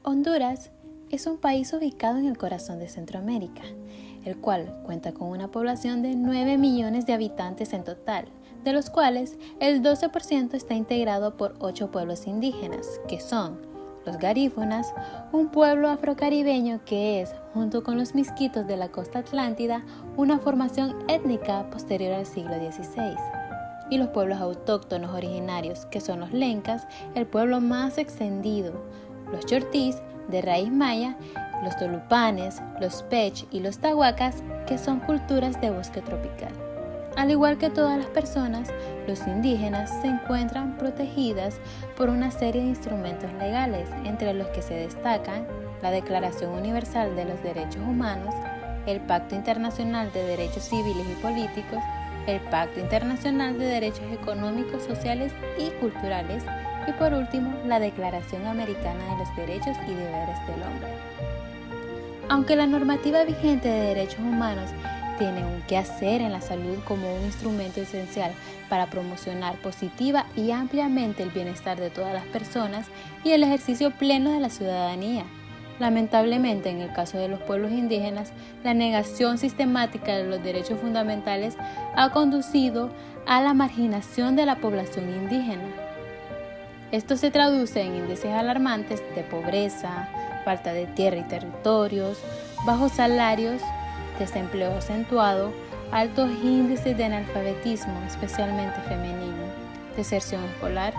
Honduras es un país ubicado en el corazón de Centroamérica, el cual cuenta con una población de 9 millones de habitantes en total, de los cuales el 12% está integrado por 8 pueblos indígenas, que son los garífunas, un pueblo afrocaribeño que es, junto con los misquitos de la costa atlántida, una formación étnica posterior al siglo XVI. Y los pueblos autóctonos originarios, que son los lencas, el pueblo más extendido, los chortís, de raíz maya, los tolupanes, los pech y los tahuacas, que son culturas de bosque tropical. Al igual que todas las personas, los indígenas se encuentran protegidas por una serie de instrumentos legales, entre los que se destacan la Declaración Universal de los Derechos Humanos, el Pacto Internacional de Derechos Civiles y Políticos, el Pacto Internacional de Derechos Económicos, Sociales y Culturales, y por último, la Declaración Americana de los Derechos y Deberes del Hombre. Aunque la normativa vigente de derechos humanos tiene un quehacer en la salud como un instrumento esencial para promocionar positiva y ampliamente el bienestar de todas las personas y el ejercicio pleno de la ciudadanía, lamentablemente, en el caso de los pueblos indígenas, la negación sistemática de los derechos fundamentales ha conducido a la marginación de la población indígena. Esto se traduce en índices alarmantes de pobreza, falta de tierra y territorios, bajos salarios, desempleo acentuado, altos índices de analfabetismo, especialmente femenino, deserción escolar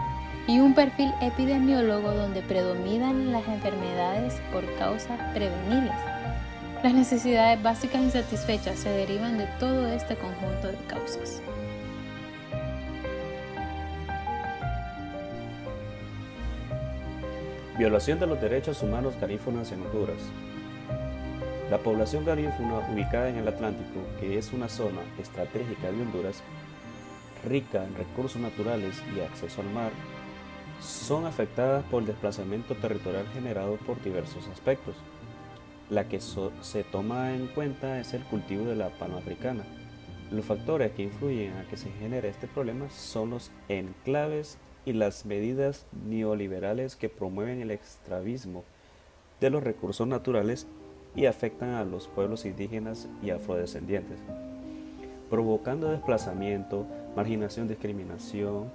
y un perfil epidemiólogo donde predominan las enfermedades por causas prevenibles. Las necesidades básicas insatisfechas se derivan de todo este conjunto de causas. Violación de los derechos humanos garífunas en Honduras. La población garífuna ubicada en el Atlántico, que es una zona estratégica de Honduras, rica en recursos naturales y acceso al mar, son afectadas por el desplazamiento territorial generado por diversos aspectos. La que se toma en cuenta es el cultivo de la palma africana. Los factores que influyen a que se genere este problema son los enclaves y las medidas neoliberales que promueven el extravismo de los recursos naturales y afectan a los pueblos indígenas y afrodescendientes, provocando desplazamiento, marginación, discriminación,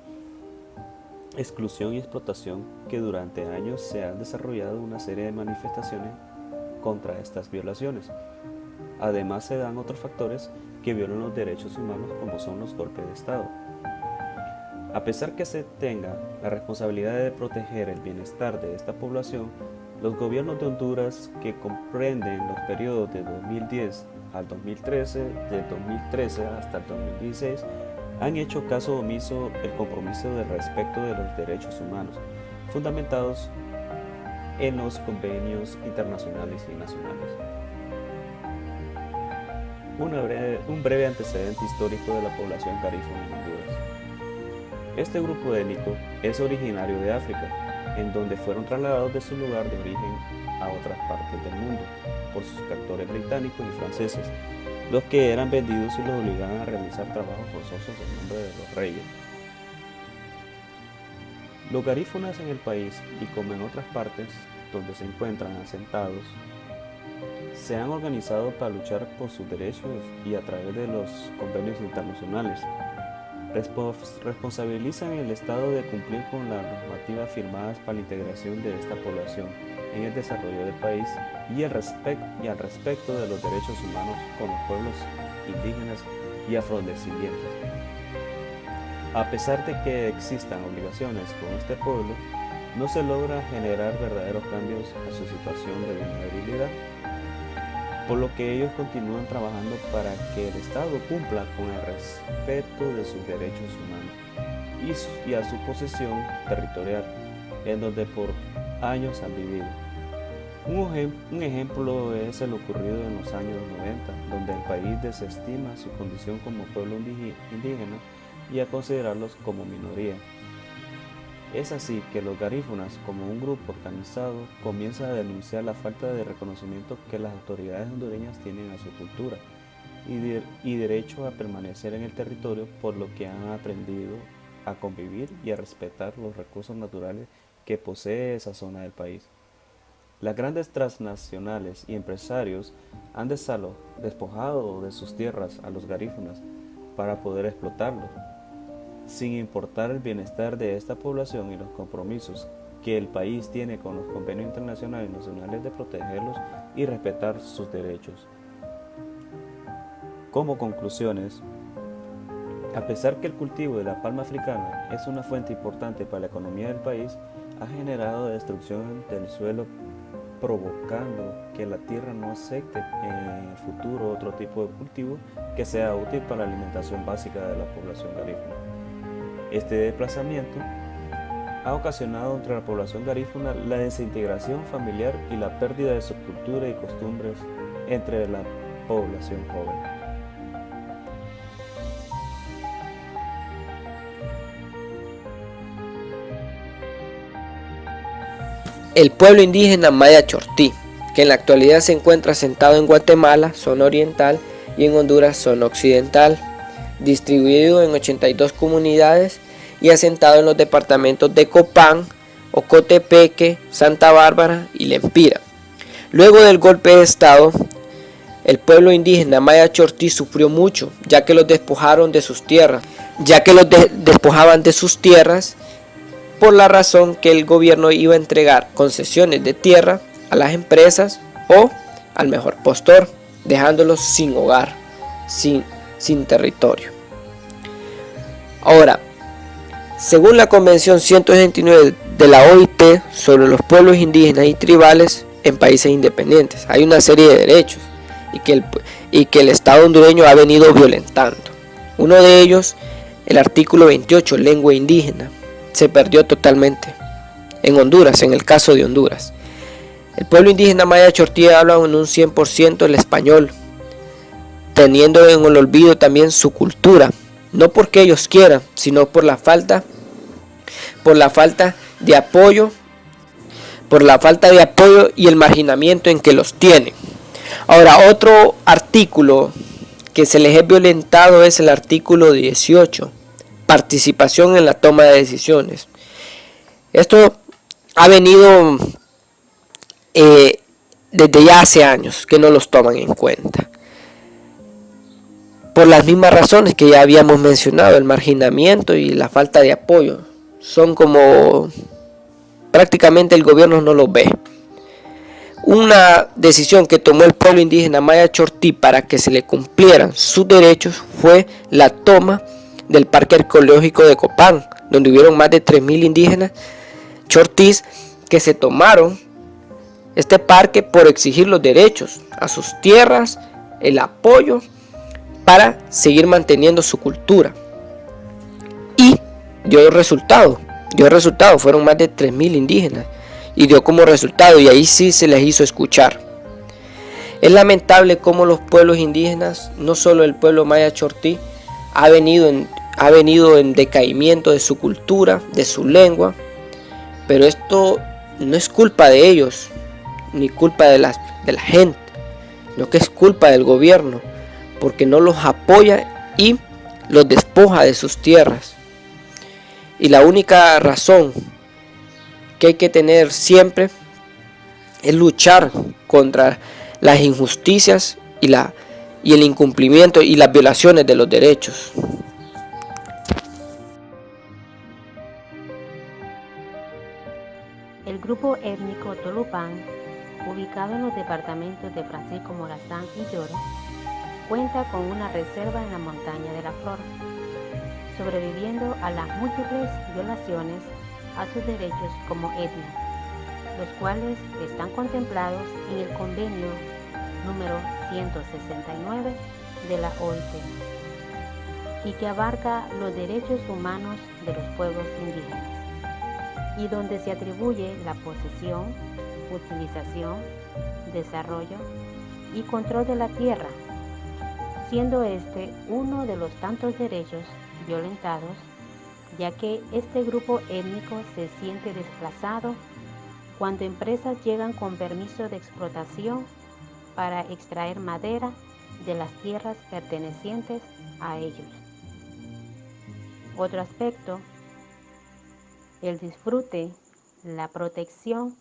exclusión y explotación, que durante años se han desarrollado una serie de manifestaciones contra estas violaciones. Además, se dan otros factores que violan los derechos humanos, como son los golpes de Estado. A pesar que se tenga la responsabilidad de proteger el bienestar de esta población, los gobiernos de Honduras, que comprenden los periodos de 2010 al 2013, de 2013 hasta el 2016, han hecho caso omiso el compromiso del respeto de los derechos humanos, fundamentados en los convenios internacionales y nacionales. Un breve antecedente histórico de la población garífuna en Honduras. Este grupo étnico es originario de África, en donde fueron trasladados de su lugar de origen a otras partes del mundo por sus captores británicos y franceses, los que eran vendidos y los obligaban a realizar trabajos forzosos en nombre de los reyes. Los garífunas en el país, y como en otras partes donde se encuentran asentados, se han organizado para luchar por sus derechos y a través de los convenios internacionales responsabilizan al Estado de cumplir con las normativas firmadas para la integración de esta población en el desarrollo del país y al respecto de los derechos humanos con los pueblos indígenas y afrodescendientes. A pesar de que existan obligaciones con este pueblo, no se logra generar verdaderos cambios a su situación de vulnerabilidad, por lo que ellos continúan trabajando para que el Estado cumpla con el respeto de sus derechos humanos y a su posesión territorial, en donde por años han vivido. Un ejemplo es el ocurrido en los años 90, donde el país desestima su condición como pueblo indígena y a considerarlos como minoría. Es así que los garífunas, como un grupo organizado, comienzan a denunciar la falta de reconocimiento que las autoridades hondureñas tienen a su cultura y derecho a permanecer en el territorio, por lo que han aprendido a convivir y a respetar los recursos naturales que posee esa zona del país. Las grandes transnacionales y empresarios han despojado de sus tierras a los garífunas para poder explotarlos, sin importar el bienestar de esta población y los compromisos que el país tiene con los convenios internacionales y nacionales de protegerlos y respetar sus derechos. Como conclusiones, a pesar que el cultivo de la palma africana es una fuente importante para la economía del país, ha generado destrucción del suelo, provocando que la tierra no acepte en el futuro otro tipo de cultivo que sea útil para la alimentación básica de la población garífuna. Este desplazamiento ha ocasionado entre la población garífuna la desintegración familiar y la pérdida de su cultura y costumbres entre la población joven. El pueblo indígena Maya Chortí, que en la actualidad se encuentra asentado en Guatemala, zona oriental, y en Honduras, zona occidental, distribuido en 82 comunidades y asentado en los departamentos de Copán, Ocotepeque, Santa Bárbara y Lempira. Luego del golpe de Estado, el pueblo indígena Maya Chortí sufrió mucho, ya que los despojaban de sus tierras, por la razón que el gobierno iba a entregar concesiones de tierra a las empresas o al mejor postor, dejándolos sin hogar, sin territorio. Ahora, según la Convención 169 de la OIT sobre los pueblos indígenas y tribales en países independientes, hay una serie de derechos y que el Estado hondureño ha venido violentando. Uno de ellos, el artículo 28, lengua indígena, se perdió totalmente en Honduras, en el caso de Honduras. El pueblo indígena Maya Chortí habla en un 100% el español, teniendo en el olvido también su cultura, no porque ellos quieran, sino por la falta de apoyo, y el marginamiento en que los tienen. Ahora, otro artículo que se les es violentado es el artículo 18, participación en la toma de decisiones. Esto ha venido desde ya hace años que no los toman en cuenta, por las mismas razones que ya habíamos mencionado, el marginamiento y la falta de apoyo. Son como prácticamente el gobierno no los ve. Una decisión que tomó el pueblo indígena Maya Chortí para que se le cumplieran sus derechos fue la toma del Parque Arqueológico de Copán, donde hubieron más de 3.000 indígenas chortís que se tomaron este parque por exigir los derechos a sus tierras, el apoyo para seguir manteniendo su cultura. Y dio resultado, fueron más de 3.000 indígenas y dio como resultado, y ahí sí se les hizo escuchar. Es lamentable cómo los pueblos indígenas, no solo el pueblo Maya Chortí, ha venido en decaimiento de su cultura, de su lengua, pero esto no es culpa de ellos, ni culpa de la gente, sino que es culpa del gobierno, porque no los apoya y los despoja de sus tierras. Y la única razón que hay que tener siempre es luchar contra las injusticias y el incumplimiento y las violaciones de los derechos. El grupo étnico Tolopán, ubicado en los departamentos de Francisco Morazán y Lloro, cuenta con una reserva en la montaña de la Flor, sobreviviendo a las múltiples violaciones a sus derechos como etnia, los cuales están contemplados en el convenio número 169 de la OIT y que abarca los derechos humanos de los pueblos indígenas, y donde se atribuye la posesión, utilización, desarrollo y control de la tierra, siendo este uno de los tantos derechos violentados, ya que este grupo étnico se siente desplazado cuando empresas llegan con permiso de explotación para extraer madera de las tierras pertenecientes a ellos. Otro aspecto, el disfrute, la protección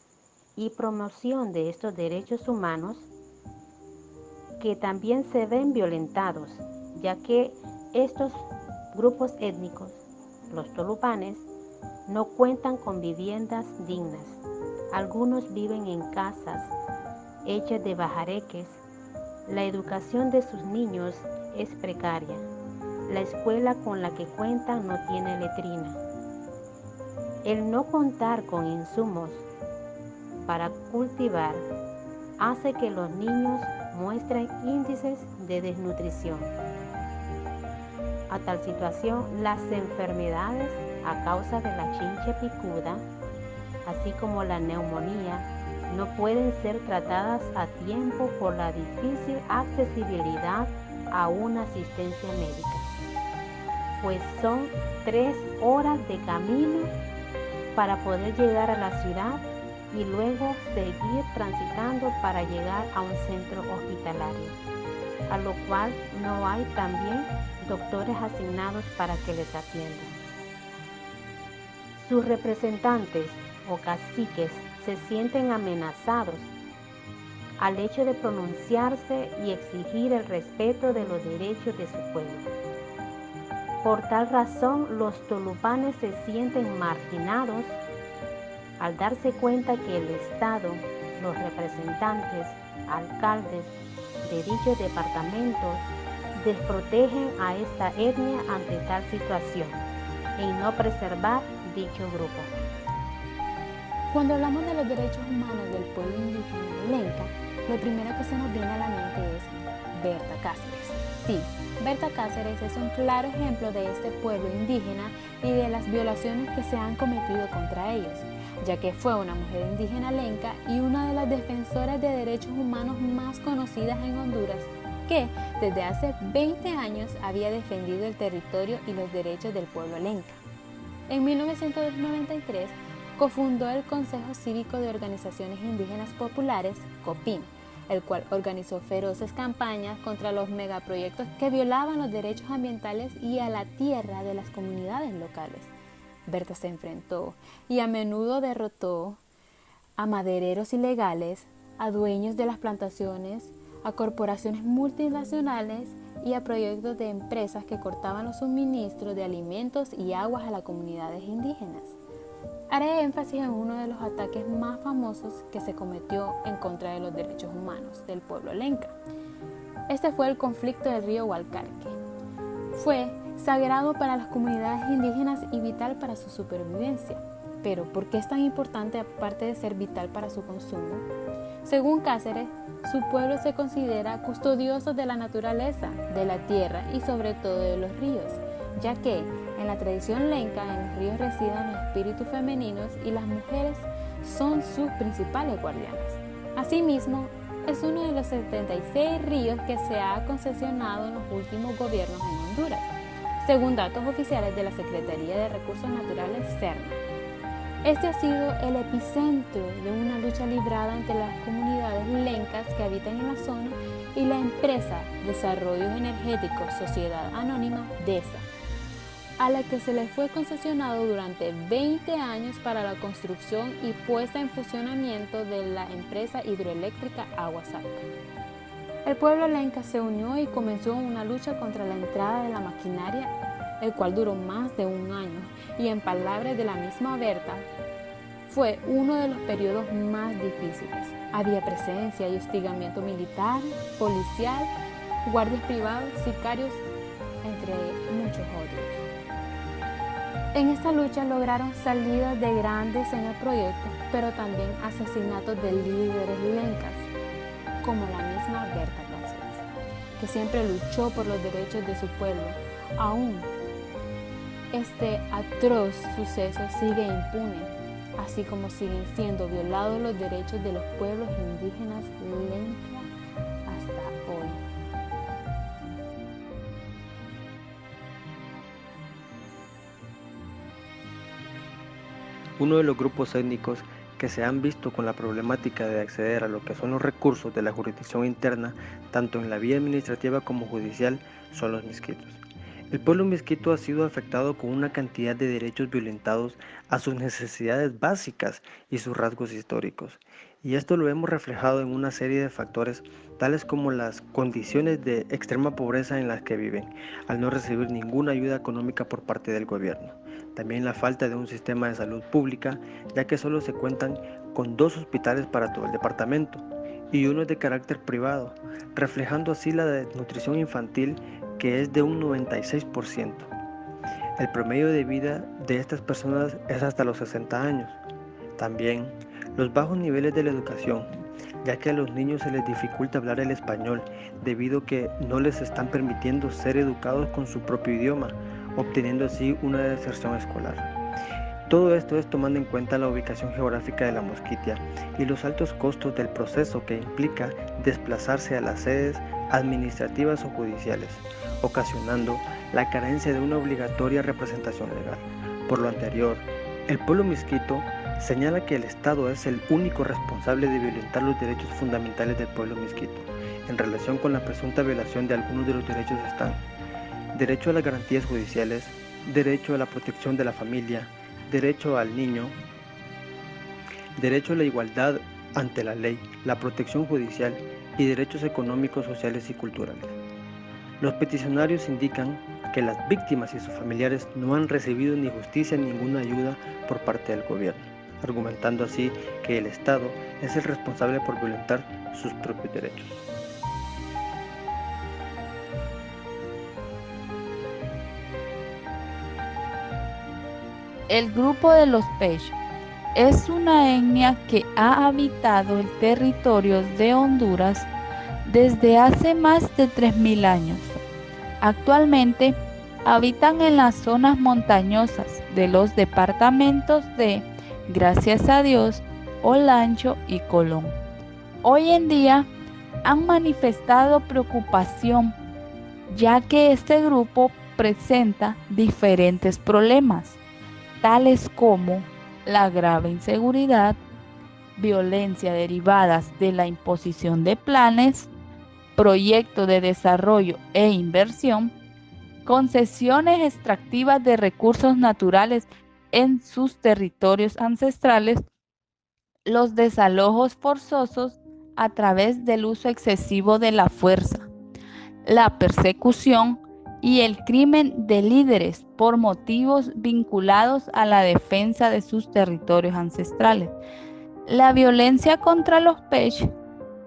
y promoción de estos derechos humanos que también se ven violentados, ya que estos grupos étnicos, los tolupanes, no cuentan con viviendas dignas. Algunos viven en casas hechas de bajareques. La educación de sus niños es precaria. La escuela con la que cuentan no tiene letrina. El no contar con insumos para cultivar hace que los niños muestren índices de desnutrición. A tal situación, las enfermedades a causa de la chinche picuda, así como la neumonía, no pueden ser tratadas a tiempo por la difícil accesibilidad a una asistencia médica, pues son 3 horas de camino para poder llegar a la ciudad y luego seguir transitando para llegar a un centro hospitalario, a lo cual no hay también doctores asignados para que les atiendan. Sus representantes o caciques se sienten amenazados al hecho de pronunciarse y exigir el respeto de los derechos de su pueblo. Por tal razón, los tolupanes se sienten marginados al darse cuenta que el Estado, los representantes, alcaldes de dichos departamentos desprotegen a esta etnia ante tal situación en no preservar dicho grupo. Cuando hablamos de los derechos humanos del pueblo indígena Lenca, lo primero que se nos viene a la mente es Berta Cáceres. Sí, Berta Cáceres es un claro ejemplo de este pueblo indígena y de las violaciones que se han cometido contra ellos, ya que fue una mujer indígena lenca y una de las defensoras de derechos humanos más conocidas en Honduras, que desde hace 20 años había defendido el territorio y los derechos del pueblo lenca. En 1993 cofundó el Consejo Cívico de Organizaciones Indígenas Populares, COPIN, el cual organizó feroces campañas contra los megaproyectos que violaban los derechos ambientales y a la tierra de las comunidades locales. Berta se enfrentó y a menudo derrotó a madereros ilegales, a dueños de las plantaciones, a corporaciones multinacionales y a proyectos de empresas que cortaban los suministros de alimentos y aguas a las comunidades indígenas. Haré énfasis en uno de los ataques más famosos que se cometió en contra de los derechos humanos del pueblo lenca. Este fue el conflicto del río Hualcarque. Fue sagrado para las comunidades indígenas y vital para su supervivencia. Pero, ¿por qué es tan importante aparte de ser vital para su consumo? Según Cáceres, su pueblo se considera custodioso de la naturaleza, de la tierra y sobre todo de los ríos, ya que en la tradición lenca en los ríos residen los espíritus femeninos y las mujeres son sus principales guardianas. Asimismo, es uno de los 76 ríos que se ha concesionado en los últimos gobiernos en Honduras, según datos oficiales de la Secretaría de Recursos Naturales SERNA. Este ha sido el epicentro de una lucha librada entre las comunidades lencas que habitan en la zona y la empresa Desarrollos Energéticos Sociedad Anónima DESA, a la que se le fue concesionado durante 20 años para la construcción y puesta en funcionamiento de la empresa hidroeléctrica Aguasaca. El pueblo lenca se unió y comenzó una lucha contra la entrada de la maquinaria, el cual duró más de un año, y en palabras de la misma Berta, fue uno de los periodos más difíciles. Había presencia y hostigamiento militar, policial, guardias privados, sicarios, entre muchos otros. En esta lucha lograron salidas de grandes en el proyecto, pero también asesinatos de líderes lencas, como la misma Berta Cáceres, que siempre luchó por los derechos de su pueblo. Aún este atroz suceso sigue impune, así como siguen siendo violados los derechos de los pueblos indígenas lencas hasta hoy. Uno de los grupos étnicos que se han visto con la problemática de acceder a lo que son los recursos de la jurisdicción interna, tanto en la vía administrativa como judicial, son los misquitos. El pueblo misquito ha sido afectado con una cantidad de derechos violentados a sus necesidades básicas y sus rasgos históricos. Y esto lo hemos reflejado en una serie de factores tales como las condiciones de extrema pobreza en las que viven, al no recibir ninguna ayuda económica por parte del gobierno. También la falta de un sistema de salud pública, ya que solo se cuentan con 2 hospitales para todo el departamento y uno es de carácter privado, reflejando así la desnutrición infantil, que es de un 96%. El promedio de vida de estas personas es hasta los 60 años. También los bajos niveles de la educación, ya que a los niños se les dificulta hablar el español debido a que no les están permitiendo ser educados con su propio idioma, obteniendo así una deserción escolar. Todo esto es tomando en cuenta la ubicación geográfica de la Mosquitia y los altos costos del proceso que implica desplazarse a las sedes administrativas o judiciales, ocasionando la carencia de una obligatoria representación legal. Por lo anterior, el pueblo misquito señala que el Estado es el único responsable de violentar los derechos fundamentales del pueblo misquito. En relación con la presunta violación de algunos de los derechos están: derecho a las garantías judiciales, derecho a la protección de la familia, derecho al niño, derecho a la igualdad ante la ley, la protección judicial y derechos económicos, sociales y culturales. Los peticionarios indican que las víctimas y sus familiares no han recibido ni justicia ni ninguna ayuda por parte del gobierno, argumentando así que el Estado es el responsable por violentar sus propios derechos. El grupo de los Pech es una etnia que ha habitado el territorio de Honduras desde hace más de 3.000 años. Actualmente habitan en las zonas montañosas de los departamentos de, gracias a Dios, Olancho y Colón. Hoy en día han manifestado preocupación, ya que este grupo presenta diferentes problemas, tales como la grave inseguridad, violencia derivadas de la imposición de planes, proyectos de desarrollo e inversión, concesiones extractivas de recursos naturales en sus territorios ancestrales, los desalojos forzosos a través del uso excesivo de la fuerza, la persecución y el crimen de líderes por motivos vinculados a la defensa de sus territorios ancestrales. La violencia contra los Pech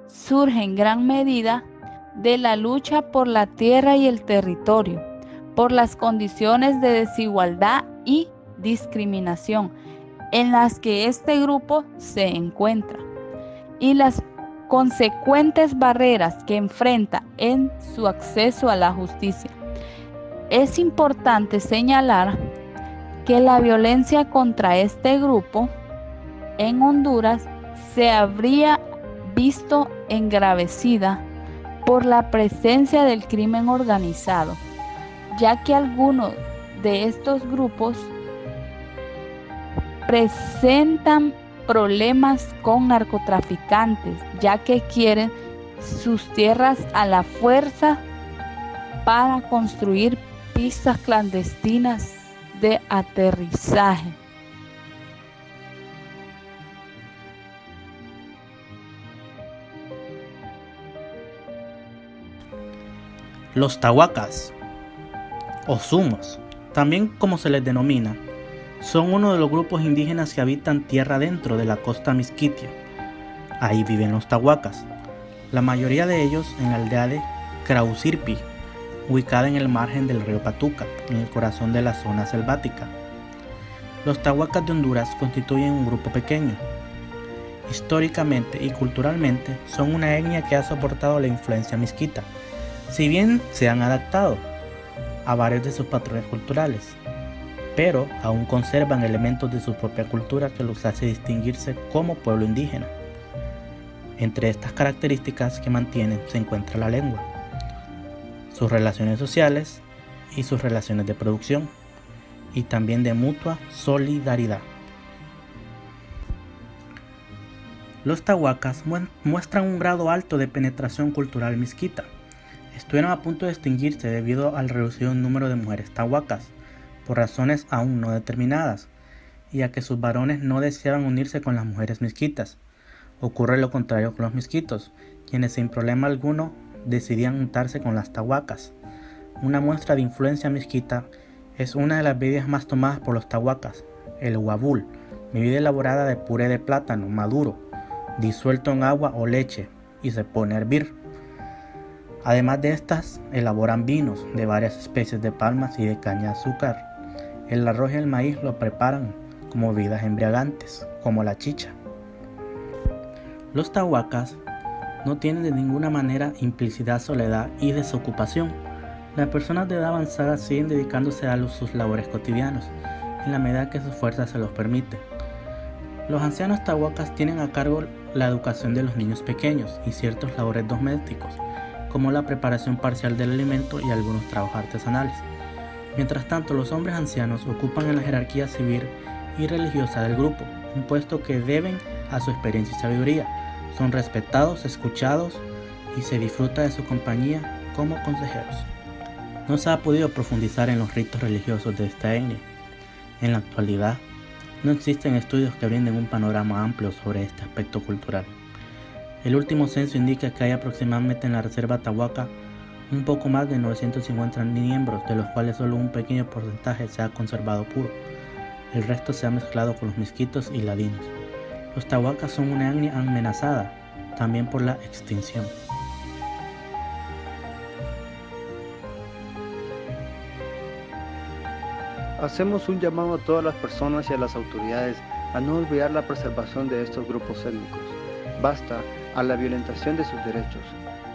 surge en gran medida de la lucha por la tierra y el territorio, por las condiciones de desigualdad y discriminación en las que este grupo se encuentra y las consecuentes barreras que enfrenta en su acceso a la justicia. Es importante señalar que la violencia contra este grupo en Honduras se habría visto engravecida por la presencia del crimen organizado, ya que algunos de estos grupos presentan problemas con narcotraficantes, ya que quieren sus tierras a la fuerza para construir pistas clandestinas de aterrizaje. Los tahuacas, o sumos, también como se les denomina, son uno de los grupos indígenas que habitan tierra dentro de la costa misquitia. Ahí viven los tahuacas, la mayoría de ellos en la aldea de Craucirpi, ubicada en el margen del río Patuca, en el corazón de la zona selvática. Los tahuacas de Honduras constituyen un grupo pequeño. Históricamente y culturalmente son una etnia que ha soportado la influencia misquita, si bien se han adaptado a varios de sus patrones culturales, pero aún conservan elementos de su propia cultura que los hace distinguirse como pueblo indígena. Entre estas características que mantienen se encuentra la lengua, sus relaciones sociales y sus relaciones de producción, y también de mutua solidaridad. Los tahuacas muestran un grado alto de penetración cultural misquita. Estuvieron a punto de extinguirse debido al reducido número de mujeres tahuacas, por razones aún no determinadas, y a que sus varones no deseaban unirse con las mujeres misquitas, Ocurre lo contrario con los misquitos, quienes sin problema alguno decidían juntarse con las tahuacas. Una muestra de influencia misquita es una de las bebidas más tomadas por los tahuacas, el huabul, bebida elaborada de puré de plátano maduro, disuelto en agua o leche, y se pone a hervir. Además de estas, elaboran vinos de varias especies de palmas y de caña de azúcar. El arroz y el maíz lo preparan como bebidas embriagantes, como la chicha. Los tahuacas no tienen de ninguna manera implicidad soledad y desocupación. Las personas de edad avanzada siguen dedicándose a sus labores cotidianos, en la medida que sus fuerzas se los permiten. Los ancianos tahuacas tienen a cargo la educación de los niños pequeños y ciertos labores domésticos, como la preparación parcial del alimento y algunos trabajos artesanales. Mientras tanto, los hombres ancianos ocupan en la jerarquía civil y religiosa del grupo, un puesto que deben a su experiencia y sabiduría. Son respetados, escuchados y se disfruta de su compañía como consejeros. No se ha podido profundizar en los ritos religiosos de esta etnia. En la actualidad, no existen estudios que brinden un panorama amplio sobre este aspecto cultural. El último censo indica que hay aproximadamente en la reserva Tahuaca un poco más de 950 miembros, de los cuales solo un pequeño porcentaje se ha conservado puro. El resto se ha mezclado con los misquitos y ladinos. Los tahuacas son una etnia amenazada también por la extinción. Hacemos un llamado a todas las personas y a las autoridades a no olvidar la preservación de estos grupos étnicos. Basta a la violentación de sus derechos.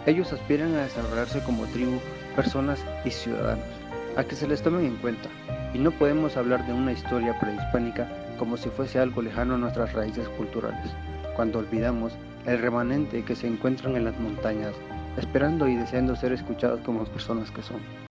Ellos aspiran a desarrollarse como tribu, personas y ciudadanos, a que se les tomen en cuenta, y no podemos hablar de una historia prehispánica como si fuese algo lejano a nuestras raíces culturales, cuando olvidamos el remanente que se encuentran en las montañas, esperando y deseando ser escuchados como personas que son.